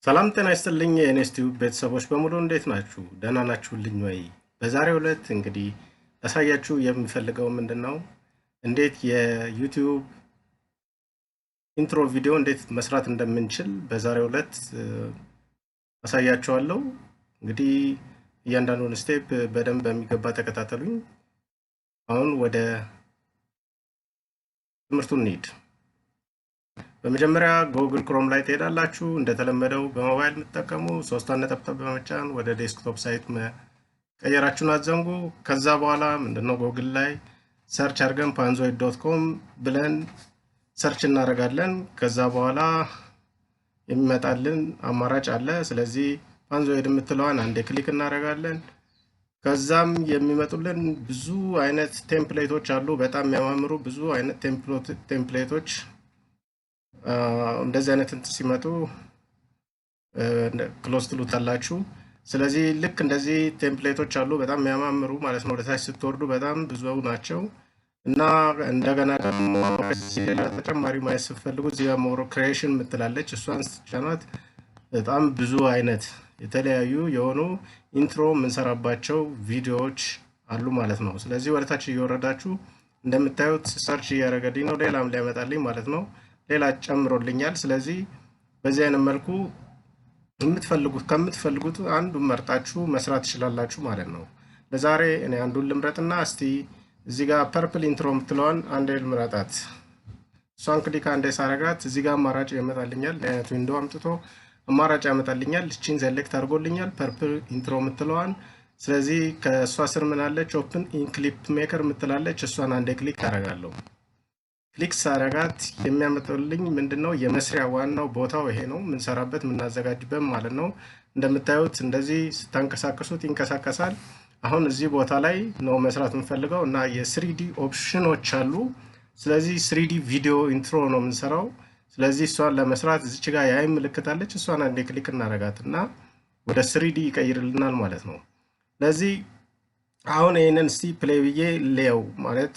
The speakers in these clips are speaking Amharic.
ሰላም ጤና ይስጥልኝ የዩትዩብ ቤተሰቦች በሙሉ እንዴት ናችሁ? ደህና ናችሁልኝ ወይ? በዛሬው ዕለት እንግዲህ አሳያችሁ የምፈልገው ምንድነው እንዴት የዩትዩብ ኢንትሮ ቪዲዮ እንዴት መስራት እንደምንችል በዛሬው ዕለት አሳያችኋለሁ። እንግዲህ እያንዳንዱን ስቴፕ በደንብ በሚገባ ተከታተሉኝ። አሁን ወደ ትምህርቱ እንሂድ። በመጀመሪያ ጉግል ክሮም ላይ ትሄዳላችሁ። እንደተለመደው በሞባይል የምትጠቀሙ ሶስቷን ነጠብጣብ በመጫን ወደ ዴስክቶፕ ሳይት መቀየራችሁን አትዘንጉ። ከዛ በኋላ ምንድነው ጉግል ላይ ሰርች አድርገን panzoid.com ብለን ሰርች እናደርጋለን። ከዛ በኋላ የሚመጣልን አማራጭ አለ። ስለዚህ panzoid የምትለዋን አንዴ ክሊክ እናደርጋለን። ከዛም የሚመጡልን ብዙ አይነት ቴምፕሌቶች አሉ። በጣም የሚያማምሩ ብዙ አይነት ቴምፕሌቶች እንደዚህ አይነት ሲመጡ ክሎዝ ትሉታላችሁ። ስለዚህ ልክ እንደዚህ ቴምፕሌቶች አሉ በጣም የሚያማምሩ ማለት ነው። ወደታች ስትወርዱ በጣም ብዙ ናቸው እና እንደገና ደግሞ ተጨማሪ ማየት ስትፈልጉ እዚህ ጋር ሞር ክሬሽን የምትላለች እሷን ስትጫኗት በጣም ብዙ አይነት የተለያዩ የሆኑ ኢንትሮ የምንሰራባቸው ቪዲዮዎች አሉ ማለት ነው። ስለዚህ ወደታች እየወረዳችሁ እንደምታዩት ሰርች እያደረገልኝ ነው፣ ሌላም ሊያመጣልኝ ማለት ነው። ሌላ ጨምሮልኛል። ስለዚህ በዚህ አይነት መልኩ ከምትፈልጉት አንዱን መርጣችሁ መስራት ትችላላችሁ ማለት ነው። ለዛሬ እኔ አንዱን ልምረጥና እስቲ እዚህ ጋር ፐርፕል ኢንትሮ የምትለዋን አንዴ ልምረጣት። እሷን ክሊክ አንዴ ሳረጋት እዚህ ጋር አማራጭ ያመጣልኛል። ለአይነቱ ዊንዶው አምጥቶ አማራጭ ያመጣልኛል። እቺን ሴሌክት አድርጎልኛል ፐርፕል ኢንትሮ የምትለዋን። ስለዚህ ከእሷ ስር ምን አለች? ኦፕን ኢን ክሊፕ ሜከር የምትላለች። እሷን አንዴ ክሊክ አደርጋለሁ። ክሊክ ሳረጋት የሚያመጣልኝ ምንድነው የመስሪያ ዋናው ቦታው ይሄ ነው፣ ምንሰራበት ምናዘጋጅበት ማለት ነው። እንደምታዩት እንደዚህ ስታንቀሳቀሱት ይንቀሳቀሳል። አሁን እዚህ ቦታ ላይ ነው መስራት የምፈልገው እና የ3D ኦፕሽኖች አሉ። ስለዚህ 3D ቪዲዮ ኢንትሮ ነው የምንሰራው። ስለዚህ እሷን ለመስራት እዚች ጋር የአይ ምልክት አለች። እሷን አንዴ ክሊክ እናረጋትና ወደ 3D ይቀይርልናል ማለት ነው። ስለዚህ አሁን ይሄንን እስቲ ፕሌይ ብዬ ሌው ማለት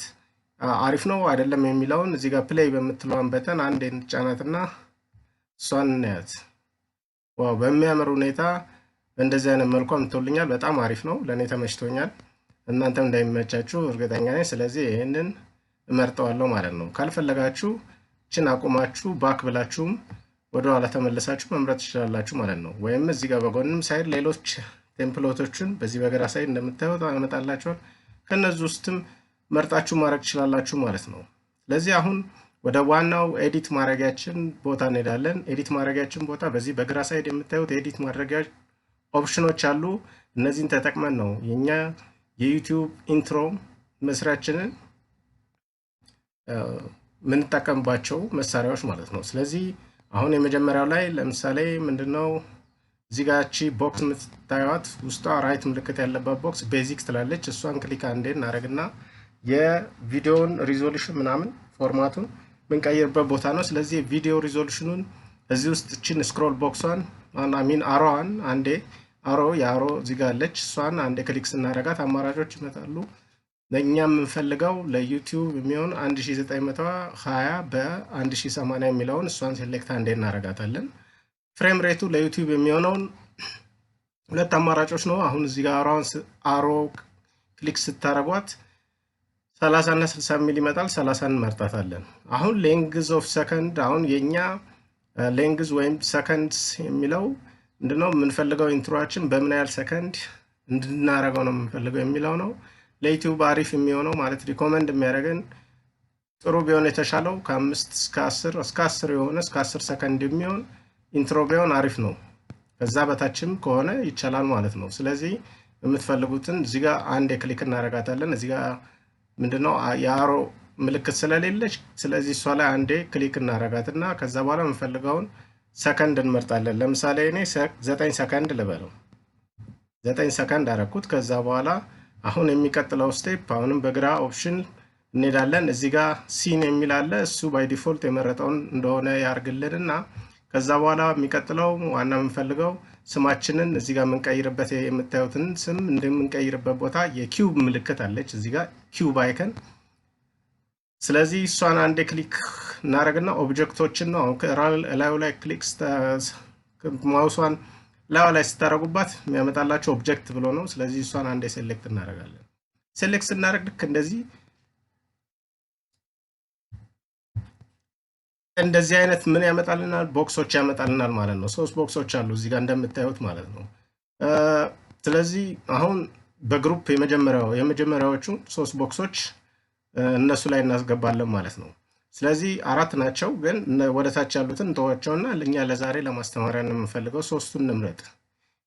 አሪፍ ነው አይደለም የሚለውን እዚህ ጋር ፕሌይ በምትለዋን በተን አንዴ እንጫናትና እሷን እናያት። ዋው በሚያምር ሁኔታ እንደዚህ አይነት መልኩ አምጥቶልኛል። በጣም አሪፍ ነው፣ ለኔ ተመችቶኛል። እናንተም እንደሚመቻችሁ እርግጠኛ ነኝ። ስለዚህ ይሄንን እመርጠዋለሁ ማለት ነው። ካልፈለጋችሁ እቺን አቁማችሁ ባክ ብላችሁም ወደ ኋላ ተመለሳችሁ መምረጥ ትችላላችሁ ማለት ነው። ወይም እዚህ ጋር በጎንም ሳይድ ሌሎች ቴምፕሌቶችን በዚህ በግራ ሳይድ እንደምታዩት ያመጣላችኋል። ከነዚህ ውስጥም መርጣችሁ ማድረግ ትችላላችሁ ማለት ነው። ስለዚህ አሁን ወደ ዋናው ኤዲት ማድረጊያችን ቦታ እንሄዳለን። ኤዲት ማድረጊያችን ቦታ በዚህ በግራ ሳይድ የምታዩት ኤዲት ማድረጊያ ኦፕሽኖች አሉ። እነዚህን ተጠቅመን ነው የኛ የዩቲዩብ ኢንትሮ መስሪያችንን ምንጠቀምባቸው መሳሪያዎች ማለት ነው። ስለዚህ አሁን የመጀመሪያው ላይ ለምሳሌ ምንድነው እዚህ ጋር እቺ ቦክስ የምትታዩት ውስጧ ራይት ምልክት ያለባት ቦክስ ቤዚክ ትላለች። እሷን ክሊክ አንዴ እናደርግና የቪዲዮን ሪዞሉሽን ምናምን ፎርማቱን ምንቀይርበት ቦታ ነው። ስለዚህ ቪዲዮ ሪዞሉሽኑን እዚህ ውስጥ እቺን ስክሮል ቦክሷን አሮዋን አንዴ የአሮ እዚህ ጋር አለች። እሷን አንዴ ክሊክ ስናደርጋት አማራጮች ይመጣሉ። ለኛ የምንፈልገው ለዩቲዩብ የሚሆን 1920 በ1080 የሚለውን እሷን ሴሌክት አንዴ እናደርጋታለን። ፍሬም ሬቱ ለዩቲዩብ የሚሆነውን ሁለት አማራጮች ነው። አሁን እዚህ ጋር አሮ ክሊክ ስታደርጓት 30 እና 60 ሚሊ ይመጣል። 30 እንመርጣታለን። አሁን ሌንግዝ ኦፍ ሰከንድ አሁን የኛ ሌንግዝ ወይም ሰከንድስ የሚለው ምንድነው የምንፈልገው ኢንትሮአችን በምን ያህል ሰከንድ እንድናረገው ነው የምንፈልገው የሚለው ነው። ለዩቲዩብ አሪፍ የሚሆነው ማለት ሪኮመንድ የሚያደርገን ጥሩ ቢሆን የተሻለው ከ5 እስከ 10 የሆነ እስከ 10 ሰከንድ የሚሆን ኢንትሮ ቢሆን አሪፍ ነው። ከዛ በታችም ከሆነ ይቻላል ማለት ነው። ስለዚህ የምትፈልጉትን እዚህ ጋር አንዴ ክሊክ እናረጋታለን። እዚህ ጋር ምንድነው የአሮ ምልክት ስለሌለች ስለዚህ እሷ ላይ አንዴ ክሊክ እናረጋትና ከዛ በኋላ የምንፈልገውን ሰከንድ እንመርጣለን። ለምሳሌ እኔ 9 ሰከንድ ልበለው። 9 ሰከንድ አረኩት። ከዛ በኋላ አሁን የሚቀጥለው ስቴፕ አሁንም በግራ ኦፕሽን እንሄዳለን። እዚህ ጋር ሲን የሚል አለ። እሱ ባይ ዲፎልት የመረጠውን እንደሆነ ያርግልንና ከዛ በኋላ የሚቀጥለው ዋና የምንፈልገው ስማችንን እዚህ ጋር የምንቀይርበት የምታዩትን ስም እንደምንቀይርበት ቦታ የኪዩብ ምልክት አለች እዚህ ጋር ኪዩብ አይከን። ስለዚህ እሷን አንዴ ክሊክ እናደርግና ኦብጀክቶችን ነው ላዩ ላይ ክሊክ ማውሷን ላይ ስታረጉባት የሚያመጣላችሁ ኦብጀክት ብሎ ነው። ስለዚህ እሷን አንዴ ሴሌክት እናደርጋለን። ሴሌክት ስናደርግ ልክ እንደዚህ አይነት ምን ያመጣልናል? ቦክሶች ያመጣልናል ማለት ነው። 3 ቦክሶች አሉ እዚህ ጋር እንደምታዩት ማለት ነው። ስለዚህ አሁን በግሩፕ የመጀመሪያዎቹ 3 ቦክሶች እነሱ ላይ እናስገባለን ማለት ነው። ስለዚህ 4 ናቸው፣ ግን ወደ ታች ያሉትን እንተዋቸውና እኛ ለዛሬ ለማስተማሪያ የምንፈልገው 3ቱን እንምረጥ።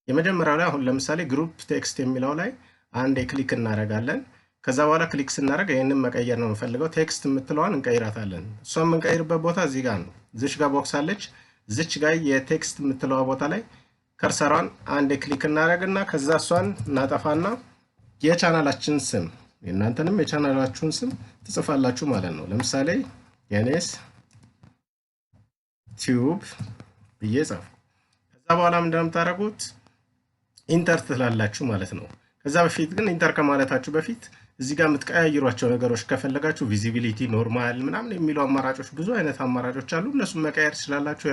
የመጀመሪያው ላይ አሁን ለምሳሌ ግሩፕ ቴክስት የሚለው ላይ አንዴ ክሊክ እናደርጋለን። ከዛ በኋላ ክሊክ ስናደርግ ይሄንን መቀየር ነው የምንፈልገው። ቴክስት የምትለዋን እንቀይራታለን። እሷን የምንቀይርበት ቦታ እዚህ ጋር ነው። እዚች ጋር ቦክስ አለች። እዚች ጋር የቴክስት የምትለዋ ቦታ ላይ ከርሰሯን አንዴ ክሊክ እናደርግና ከዛ እሷን እናጠፋና የቻናላችን ስም የእናንተንም የቻናላችሁን ስም ትጽፋላችሁ ማለት ነው። ለምሳሌ የኔስ ዩትዩብ ብዬ ጻፉ። ከዛ በኋላ ምንድን ነው የምታደርጉት? ኢንተር ትላላችሁ ማለት ነው። ከዛ በፊት ግን ኢንተር ከማለታችሁ በፊት እዚህ ጋር የምትቀያይሯቸው ነገሮች ከፈለጋችሁ ቪዚቢሊቲ፣ ኖርማል ምናምን የሚሉ አማራጮች ብዙ አይነት አማራጮች አሉ። እነሱን መቀየር ትችላላችሁ።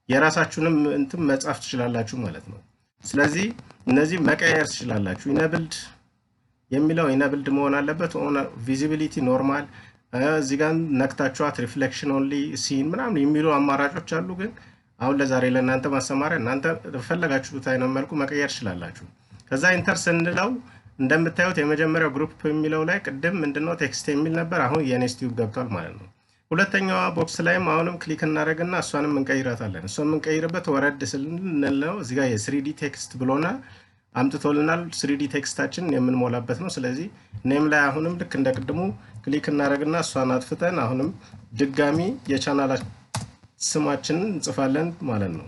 የራሳችሁንም እንትን መጻፍ ትችላላችሁ ማለት ነው። ስለዚህ እነዚህ መቀየር ትችላላችሁ። ኢነብልድ የሚለው ኢነብልድ መሆን አለበት። ቪዚቢሊቲ፣ ኖርማል፣ እዚህ ጋር ነክታችኋት ሪፍሌክሽን ኦንሊ፣ ሲን ምናምን የሚሉ አማራጮች አሉ። ግን አሁን ለዛሬ ለእናንተ ማስተማሪያ እናንተ ፈለጋችሁት አይነት መልኩ መቀየር ትችላላችሁ። ከዛ ኢንተር ስንለው እንደምታዩት የመጀመሪያው ግሩፕ የሚለው ላይ ቅድም ምንድነው ቴክስት የሚል ነበር። አሁን የኔስ ዩትዩብ ገብቷል ማለት ነው። ሁለተኛዋ ቦክስ ላይም አሁንም ክሊክ እናደርግና እሷንም እንቀይራታለን። እሷን የምንቀይርበት ወረድ ስንለው እዚህ ጋር የስሪዲ ቴክስት ብሎና አምጥቶልናል። ስሪዲ ቴክስታችን የምንሞላበት ነው። ስለዚህ ኔም ላይ አሁንም ልክ እንደቅድሙ ክሊክ እናደርግና እሷን አጥፍተን አሁንም ድጋሚ የቻናል ስማችንን እንጽፋለን ማለት ነው።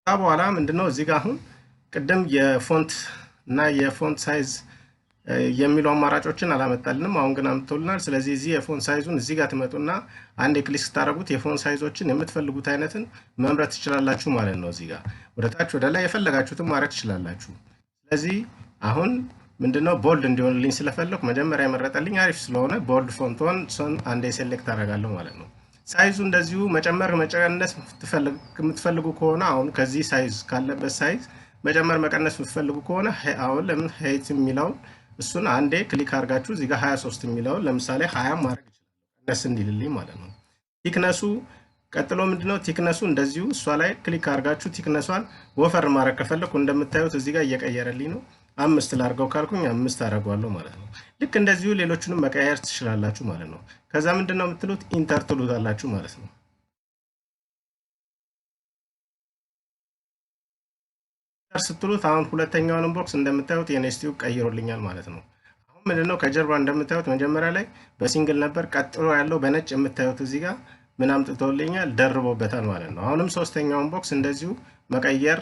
በኋላ ምንድነው እዚህ ጋር አሁን ቅድም የፎንት እና የፎንት ሳይዝ የሚሉ አማራጮችን አላመጣልንም። አሁን ግን አምጥቶልናል። ስለዚህ እዚህ የፎንት ሳይዙን እዚህ ጋር ትመጡና አንዴ ክሊክ ስታደርጉት የፎንት ሳይዞችን የምትፈልጉት አይነትን መምረጥ ትችላላችሁ ማለት ነው። እዚህ ጋር ወደ ታች ወደ ላይ የፈለጋችሁትን ማድረግ ትችላላችሁ። ስለዚህ አሁን ምንድነው ቦልድ እንዲሆንልኝ ስለፈለኩ መጀመሪያ የመረጠልኝ አሪፍ ስለሆነ ቦልድ ፎንቶን አንዴ ሴሌክት አደርጋለሁ ማለት ነው። ሳይዙ እንደዚሁ መጨመር መቀነስ የምትፈልጉ ከሆነ አሁን ከዚህ ሳይዝ ካለበት ሳይዝ መጨመር መቀነስ የምትፈልጉ ከሆነ አሁን ለምን ሄይት የሚለውን እሱን አንዴ ክሊክ አድርጋችሁ እዚህ ጋር 23 የሚለውን ለምሳሌ 20 ማድረግ ይችላል ቀነስ እንዲልልኝ ማለት ነው። ቲክነሱ ቀጥሎ ምንድነው ቲክነሱ እንደዚሁ እሷ ላይ ክሊክ አድርጋችሁ ቲክነሷን ወፈር ማድረግ ከፈለኩ እንደምታዩት እዚህ ጋር እየቀየረልኝ ነው። 5 ላድርገው ካልኩኝ 5 አደርገዋለሁ ማለት ነው። ልክ እንደዚሁ ሌሎቹንም መቀየር ትችላላችሁ ማለት ነው። ከዛ ምንድነው የምትሉት ኢንተር ትሉታላችሁ ማለት ነው። ስትሉት አሁን ሁለተኛውን ቦክስ እንደምታዩት የኔስ ዩትዩብ ቀይሮልኛል ማለት ነው። አሁን ምንድነው ከጀርባ እንደምታዩት መጀመሪያ ላይ በሲንግል ነበር፣ ቀጥሎ ያለው በነጭ የምታዩት እዚህ ጋር ምን አምጥቶልኛል ደርቦበታል ማለት ነው። አሁንም ሶስተኛውን ቦክስ እንደዚሁ መቀየር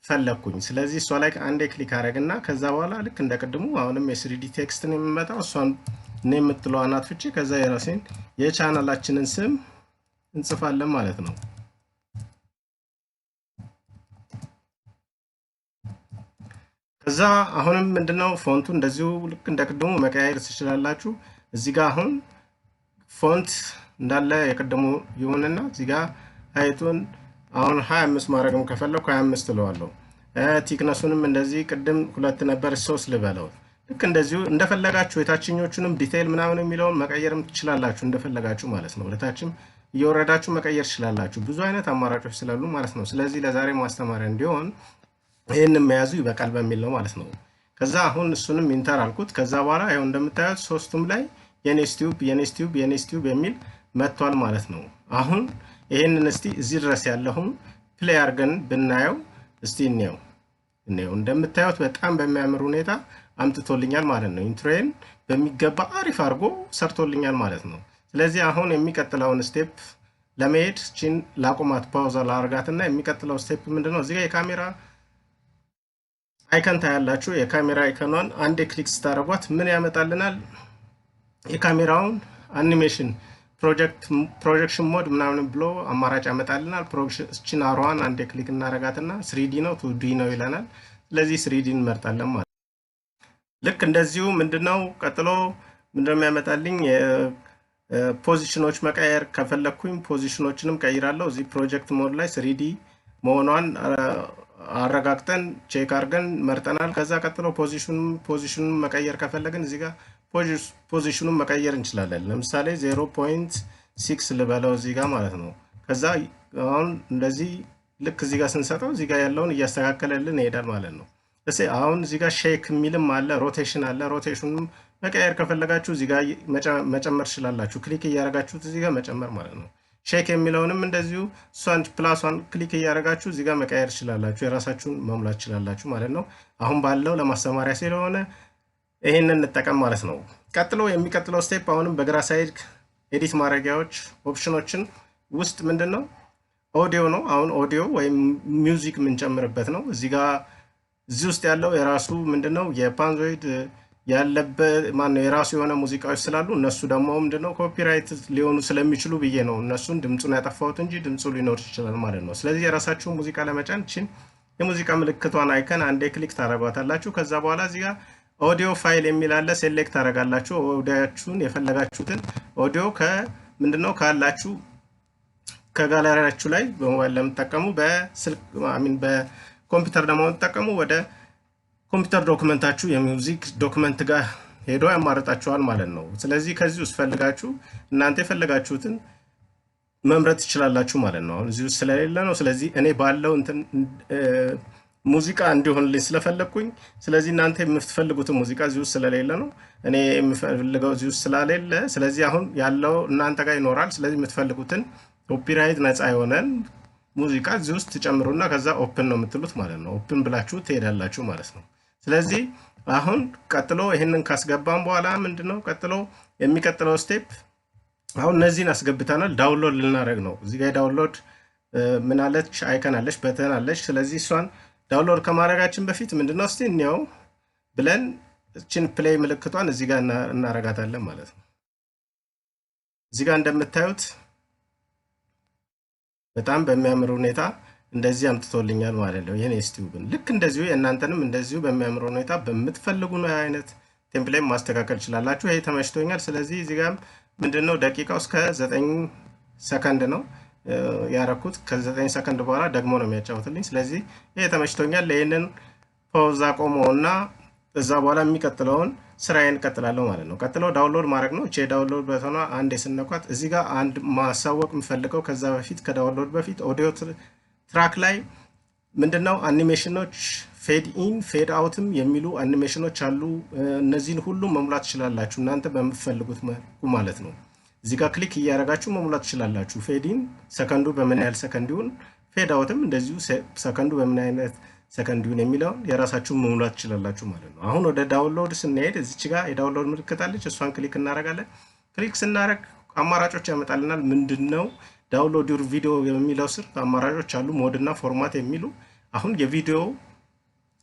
ፈለኩኝ። ስለዚህ እሷ ላይ አንዴ ክሊክ አደረግና ከዛ በኋላ ልክ እንደቀድሙ አሁንም የስሪዲ ቴክስትን የሚመጣው እሷን ነው የምትለዋን አጥፍቼ ከዛ የራሴን የቻናላችንን ስም እንጽፋለን ማለት ነው። ከዛ አሁንም ምንድነው ፎንቱ እንደዚሁ ልክ እንደቀድሙ መቀያየር ትችላላችሁ። እዚህ ጋር አሁን ፎንት እንዳለ የቀደሙ ይሁንና እዚህ ጋር ሃይቱን አሁን 25 ማድረግም ከፈለኩ 25 እለዋለሁ። ቲክነሱንም እንደዚህ ቅድም 2 ነበር 3 ልበለው። ልክ እንደዚሁ እንደፈለጋችሁ የታችኞቹንም ዲቴይል ምናምን የሚለውን መቀየርም ትችላላችሁ እንደፈለጋችሁ ማለት ነው። ለታችም እየወረዳችሁ መቀየር ትችላላችሁ። ብዙ አይነት አማራጮች ስላሉ ማለት ነው። ስለዚህ ለዛሬ ማስተማሪያ እንዲሆን ይሄንን መያዙ ይበቃል በሚል ነው ማለት ነው። ከዛ አሁን እሱንም ኢንተር አልኩት። ከዛ በኋላ ይሄው እንደምታዩት ሶስቱም ላይ የኔስ ዩትዩብ የሚል መጥቷል ማለት ነው። አሁን ይሄንን እስቲ እዚህ ድረስ ያለውን ፕሌይ አድርገን ብናየው እስቲ እንየው። እንደምታዩት በጣም በሚያምር ሁኔታ አምጥቶልኛል ማለት ነው። ኢንትሮን በሚገባ አሪፍ አድርጎ ሰርቶልኛል ማለት ነው። ስለዚህ አሁን የሚቀጥለውን ስቴፕ ለመሄድ ቺን ላቁማት ፓውዝ ላርጋትና የሚቀጥለው ስቴፕ ምንድነው? እዚህ ጋር የካሜራ አይከን ታያላችሁ። የካሜራ አይከኗን አንዴ ክሊክ ስታደርጓት ምን ያመጣልናል? የካሜራውን አኒሜሽን ፕሮጀክሽን ሞድ ምናምን ብሎ አማራጭ ያመጣልናል። ፕሮጀክሽን አሯን አንዴ ክሊክ እናረጋትና 3D ነው 2D ነው ይለናል። ስለዚህ 3D እንመርጣለን ማለት ልክ እንደዚሁ ምንድነው ቀጥሎ ምንድነው የሚያመጣልኝ ፖዚሽኖች መቀየር ከፈለኩኝ ፖዚሽኖችንም ቀይራለሁ እዚህ ፕሮጀክት ሞድ ላይ 3D መሆኗን አረጋግጠን ቼክ አድርገን መርጠናል ከዛ ቀጥሎ ፖዚሽኑን መቀየር ከፈለግን እዚህ ጋር ፖዚሽኑን መቀየር እንችላለን ለምሳሌ 0.6 ልበለው እዚህ ጋር ማለት ነው ከዛ አሁን እንደዚህ ልክ እዚህ ጋር ስንሰጠው እዚህ ጋር ያለውን እያስተካከለልን ይሄዳል ማለት ነው እሺ አሁን እዚህ ጋር ሼክ ሚልም አለ ሮቴሽን አለ ሮቴሽኑን መቀየር ከፈለጋችሁ እዚህ ጋር መጨመር ይችላልላችሁ ክሊክ ያያረጋችሁት እዚህ ጋር መጨመር ማለት ነው ሼክ የሚለውንም እንደዚሁ ሷን +1 ክሊክ ያያረጋችሁ እዚህ ጋር መቀየር ይችላልላችሁ የራሳችሁን መሙላት ይችላልላችሁ ማለት ነው አሁን ባለው ለማስተማሪያ ስለሆነ ይሄንን እንጠቀም ማለት ነው ቀጥሎ የሚቀጥለው ስቴፕ አሁንም በግራ ሳይድ ኤዲት ማድረጊያዎች ኦፕሽኖችን ውስጥ ምንድነው ኦዲዮ ነው አሁን ኦዲዮ ወይም ሚውዚክ ምን ጨምርበት ነው እዚህ ጋር እዚህ ውስጥ ያለው የራሱ ምንድነው የፓንዞይድ ያለበት ማን ነው የራሱ የሆነ ሙዚቃዎች ስላሉ እነሱ ደግሞ ምንድነው ኮፒራይት ሊሆኑ ስለሚችሉ ብዬ ነው እነሱን ድምጹን ያጠፋሁት እንጂ ድምጹ ሊኖር ይችላል ማለት ነው ስለዚህ የራሳችሁ ሙዚቃ ለመጫን እቺን የሙዚቃ ምልክቷን አይከን አንዴ ክሊክ ታረጋታላችሁ ከዛ በኋላ እዚህ ጋር ኦዲዮ ፋይል የሚል አለ ሴሌክት ታረጋላችሁ ኦዲዮአችሁን የፈለጋችሁትን ኦዲዮ ምንድነው ካላችሁ ከጋለሪያችሁ ላይ በሞባይል ለምትጠቀሙ በስልክ በኮምፒውተር ደግሞ ተጠቀሙ ወደ ኮምፒውተር ዶክመንታችሁ የሚውዚክ ዶክመንት ጋር ሄዶ ያማርጣችኋል ማለት ነው ስለዚህ ከዚህ ውስጥ ፈልጋችሁ እናንተ የፈለጋችሁትን መምረጥ ትችላላችሁ ማለት ነው አሁን እዚህ ውስጥ ስለሌለ ነው ስለዚህ እኔ ባለው ሙዚቃ እንዲሆንልኝ ስለፈለኩኝ ስለዚህ እናንተ የምትፈልጉት ሙዚቃ እዚህ ውስጥ ስለሌለ ነው እኔ የምፈልገው እዚህ ውስጥ ስላሌለ ስለዚህ አሁን ያለው እናንተ ጋር ይኖራል ስለዚህ የምትፈልጉትን ኮፒራይት ነፃ የሆነን ሙዚቃ እዚህ ውስጥ ተጨምሩና ከዛ ኦፕን ነው የምትሉት ማለት ነው ኦፕን ብላችሁ ትሄዳላችሁ ማለት ነው ስለዚህ አሁን ቀጥሎ ይሄንን ካስገባን በኋላ ምንድነው ቀጥሎ የሚቀጥለው ስቴፕ አሁን እነዚህን አስገብተናል ዳውንሎድ ልናደርግ ነው እዚህ ጋር ዳውንሎድ ምን አለች አይከን አለች በተን አለች ስለዚህ እሷን ዳውንሎድ ከማድረጋችን በፊት ምንድነው እስቲ እንየው ብለን እቺን ፕሌይ ምልክቷን እዚህ ጋር እናረጋታለን ማለት ነው እዚህ ጋር እንደምታዩት በጣም በሚያምር ሁኔታ እንደዚህ አምጥቶልኛል ማለት ነው ይሄን ዩትዩብን ልክ እንደዚሁ የእናንተንም እንደዚሁ በሚያምር ሁኔታ በመትፈልጉ አይነት ቴምፕሌት ማስተካከል ይችላልላችሁ ይሄ ተመችቶኛል ስለዚህ እዚህ ጋር ምንድነው ደቂቃው እስከ 9 ሰከንድ ነው ያረኩት ከ9 ሰከንድ በኋላ ደግሞ ነው የሚያጫውትልኝ ስለዚህ ይሄ ተመችቶኛል ለይሄንን ፓውዝ አቆመውና እዛ በኋላ የሚቀጥለውን ስራዬን ቀጥላለሁ ማለት ነው ቀጥሎ ዳውንሎድ ማድረግ ነው እቺ ዳውንሎድ በተና አንድ የስነኳት እዚህ ጋር አንድ ማሳወቅ ምፈልገው ከዛ በፊት ከዳውንሎድ በፊት ኦዲዮ ትራክ ላይ ምንድነው አኒሜሽኖች ፌድ ኢን ፌድ አውትም የሚሉ አኒሜሽኖች አሉ እነዚህን ሁሉ መሙላት ይችላልላችሁ እናንተ በመፈልጉት መልኩ ማለት ነው እዚህ ጋር ክሊክ ያያረጋችሁ መሙላት ይችላልላችሁ ፌድ ኢን ሰከንዱ በምን ያህል ሰከንድ ይሁን ፌድ አውትም እንደዚሁ ሰከንዱ በምን አይነት ሰከንድ ይሁን የሚለው የራሳችሁ መሙላት ይችላልላችሁ ማለት ነው አሁን ወደ ዳውንሎድ ስንሄድ እዚች ጋር የዳውንሎድ ምልክት አለች እሷን ክሊክ እናረጋለን ክሊክ ስናረግ አማራጮች ያመጣልናል ምንድነው ዳውንሎድ ዩር ቪዲዮ የሚለው ስር አማራጮች አሉ ሞድና ፎርማት የሚሉ አሁን የቪዲዮ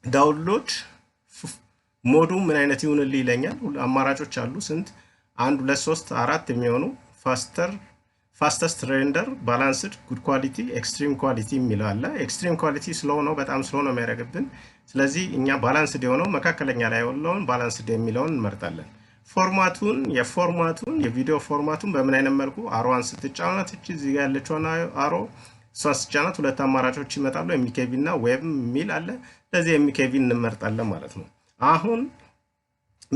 ዳውንሎድ ሞዱ ምን አይነት ይሁንልኝ ይለኛል አማራጮች አሉ ስንት 1 2 3 4 የሚሆኑ ፋስተስት ሬንደር ባላንስድ ጉድ ኳሊቲ ኤክስትሪም ኳሊቲ የሚለው አለ ኤክስትሪም ኳሊቲ ስሎው ነው በጣም ስሎው ነው የሚያደርግብን ስለዚህ እኛ ባላንስድ የሆነው መካከለኛ ላይ ያለውን ባላንስድ የሚለውን እንመርጣለን ፎርማቱን የቪዲዮ ፎርማቱን በምን አይነት መልኩ አሮዋን ስትጫኑት እቺ እዚህ ጋር ያለችው አሮ ሶስት ጫናት ሁለት አማራጮች ይመጣሉ ኤምኬቪ እና ዌብ ሚል አለ ለዚህ ኤምኬቪ እንመርጣለን ማለት ነው አሁን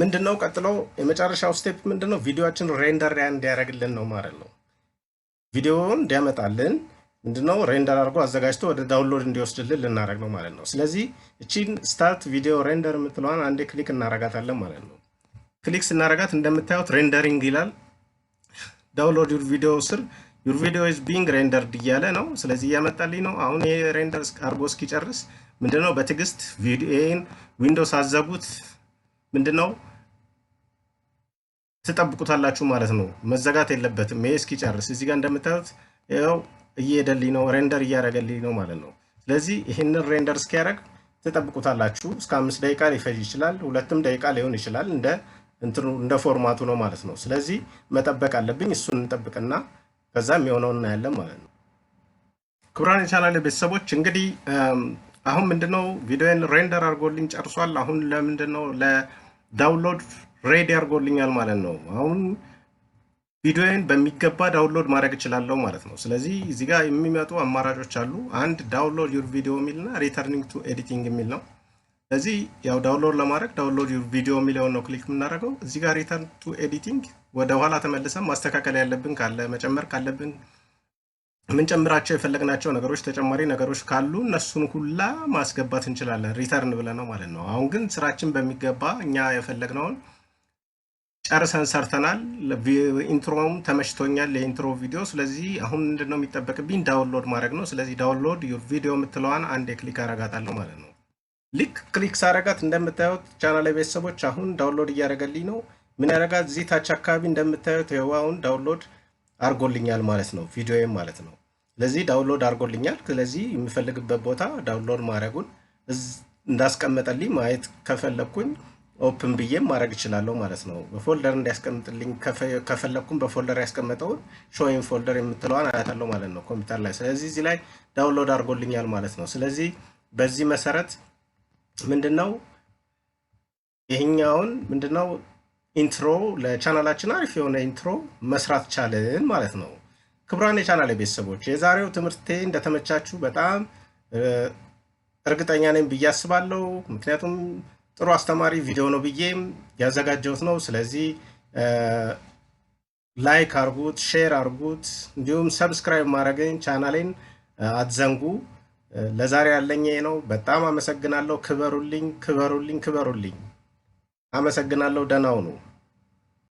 ምንድነው ቀጥሎ የመጨረሻው ስቴፕ ምንድነው ቪዲዮአችን ሬንደር እንዲያደርግልን ነው ማለት ነው ቪዲዮውን እንዲያመጣልን ምንድነው ሬንደር አድርጎ አዘጋጅቶ ወደ ዳውንሎድ እንዲወስድልን ልናደርግ ነው ማለት ነው ስለዚህ እቺን ስታርት ቪዲዮ ሬንደር የምትለዋን አንዴ ክሊክ እናረጋታለን ማለት ነው ክሊክ ስናረጋት እንደምታዩት ሬንደሪንግ ይላል ዳውንሎድ ዩር ቪዲዮ ስር ዩር ቪዲዮ ኢዝ ቢንግ ሬንደርድ እያለ ነው ስለዚህ ያመጣልኝ ነው አሁን ይሄ ሬንደር አርጎ እስኪጨርስ ምንድነው በትግስት ቪዲዮን ዊንዶውስ አዘጉት ምንድነው ተጠብቁታላችሁ ማለት ነው መዘጋት የለበትም ይሄ እስኪጨርስ እዚህ ጋር እንደምታዩት ያው እየሄደልኝ ነው ሬንደር እያደረገልኝ ነው ማለት ነው ስለዚህ ይሄንን ሬንደር እስኪያደርግ ተጠብቁታላችሁ እስከ 5 ደቂቃ ሊፈጅ ይችላል 2 ደቂቃ ሊሆን ይችላል እንደ ፎርማቱ ነው ማለት ነው ስለዚህ መጠበቅ አለብኝ እሱን እንጠብቅና ከዛም የሆነውን እናያለን ማለት ነው ክቡራን የቻናሌ ቤተሰቦች እንግዲህ አሁን ምንድነው ቪዲዮን ሬንደር አድርጎልኝ ጨርሷል አሁን ለምንድነው ለዳውንሎድ ሬዲ አድርጎልኛል ማለት ነው አሁን ቪዲዮን በሚገባ ዳውንሎድ ማድረግ እችላለሁ ማለት ነው። ስለዚህ እዚህ ጋር የሚመጡ አማራጮች አሉ። አንድ ዳውንሎድ ዩር ቪዲዮ የሚልና ሪተርኒንግ ቱ ኤዲቲንግ የሚል ነው። ስለዚህ ያው ዳውንሎድ ለማድረግ ዳውንሎድ ዩር ቪዲዮ የሚለውን ነው ክሊክ የምናደርገው። እዚህ ጋር ሪተርን ቱ ኤዲቲንግ ወደ ኋላ ተመልሰን ማስተካከል ያለብን ካለ መጨመር ካለብን ምንጨምራቸው የፈለግናቸው ነገሮች ተጨማሪ ነገሮች ካሉ እነሱን ሁላ ማስገባት እንችላለን ሪተርን ብለን ነው ማለት ነው። አሁን ግን ስራችን በሚገባ እኛ የፈለግነውን ጨርሰን ሰርተናል። ኢንትሮም ተመችቶኛል የኢንትሮ ቪዲዮ። ስለዚህ አሁን ምንድነው የሚጠበቅብኝ ዳውንሎድ ማድረግ ነው። ስለዚህ ዳውንሎድ ዩር ቪዲዮ የምትለዋን አንዴ ክሊክ አረጋታለሁ ማለት ነው። ልክ ክሊክ ሳረጋት እንደምታዩት ቻናል ላይ ቤተሰቦች አሁን ዳውንሎድ እያደረገልኝ ነው። ምን ያረጋት እዚህ ታች አካባቢ እንደምታዩት ይኸው አሁን ዳውንሎድ አርጎልኛል ማለት ነው ቪዲዮዬም ማለት ነው። ስለዚህ ዳውንሎድ አርጎልኛል። ስለዚህ የሚፈልግበት ቦታ ዳውንሎድ ማድረጉን እንዳስቀመጠልኝ ማየት ከፈለኩኝ ኦፕን ብዬም ማድረግ እችላለሁ ማለት ነው። በፎልደር እንዲያስቀምጥልኝ ከፈለኩም በፎልደር ያስቀመጠውን ሾይን ፎልደር የምትለዋን አያታለሁ ማለት ነው ኮምፒውተር ላይ። ስለዚህ እዚህ ላይ ዳውንሎድ አርጎልኛል ማለት ነው። ስለዚህ በዚህ መሰረት ምንድነው ይሄኛውን ምንድነው ኢንትሮ ለቻናላችን አሪፍ የሆነ ኢንትሮ መስራት ቻልን ማለት ነው። ክቡራን የቻናሌ ቤተሰቦች የዛሬው ትምህርቴ እንደተመቻችሁ በጣም እርግጠኛ ነኝ ብዬ አስባለሁ። ምክንያቱም ጥሩ አስተማሪ ቪዲዮ ነው ብዬም ያዘጋጀሁት ነው። ስለዚህ ላይክ አርጉት፣ ሼር አርጉት፣ እንዲሁም ሰብስክራይብ ማድረግን ቻናሌን አትዘንጉ። ለዛሬ ያለኝ ነው። በጣም አመሰግናለሁ። ክበሩልኝ፣ ክበሩልኝ፣ ክበሩልኝ። አመሰግናለሁ። ደህና ሁኑ።